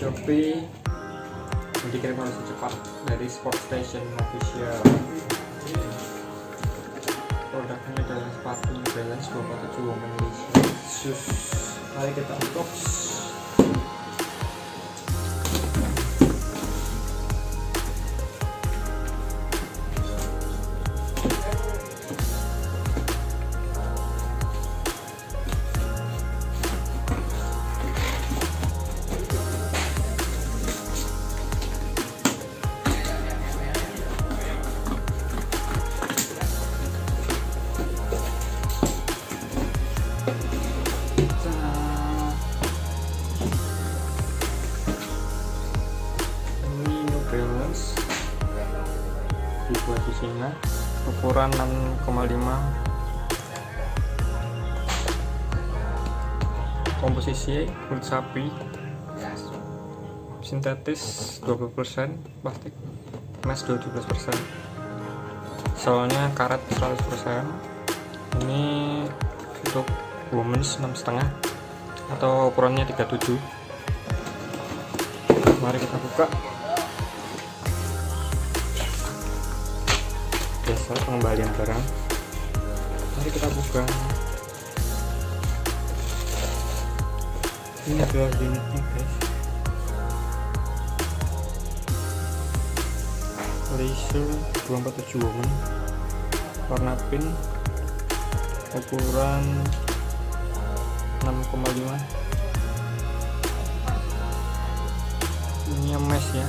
Shopee dikirim langsung cepat dari Sport Station Official. Produknya adalah sepatu New Balance 247 Women's Shoes. Mari kita unbox. Balance dibuat di sini ukuran 6,5, komposisi kulit sapi, sintetis 20%, plastik mesh 17%, soalnya karet 100%. Ini untuk women's 6,5 atau ukurannya 37. Mari kita buka. Biasa pengembalian barang. Mari kita buka. Ini adalah unitnya, guys. Laser 247 women, warna pink, ukuran 6,5. Ini mesh ya,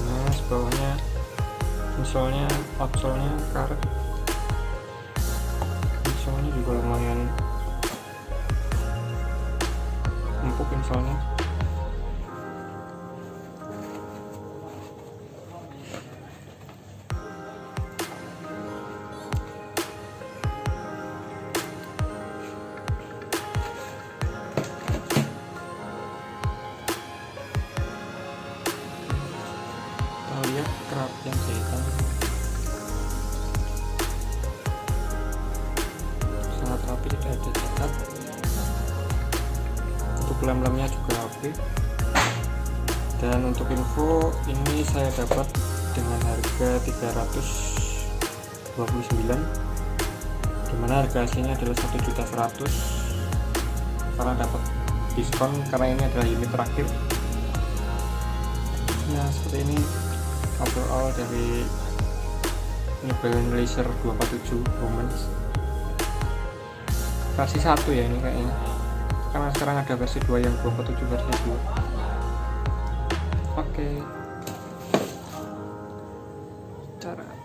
mesh, bawahnya insolnya, outsole-nya karet, insolnya juga lumayan empuk insolnya. Lihat kerapian jahitan, sangat rapi, tidak ada cacat. Untuk lem-lemnya juga rapi. Dan untuk info ini saya dapat dengan harga 329, dimana harga aslinya adalah 1.100.000 karena dapat diskon karena ini adalah unit terakhir. Ya, seperti ini overall dari New Balance Laser 247 Women's versi 1 ya ini kayaknya, karena sekarang ada versi 2 yang 247 versi 2. Oke. Cara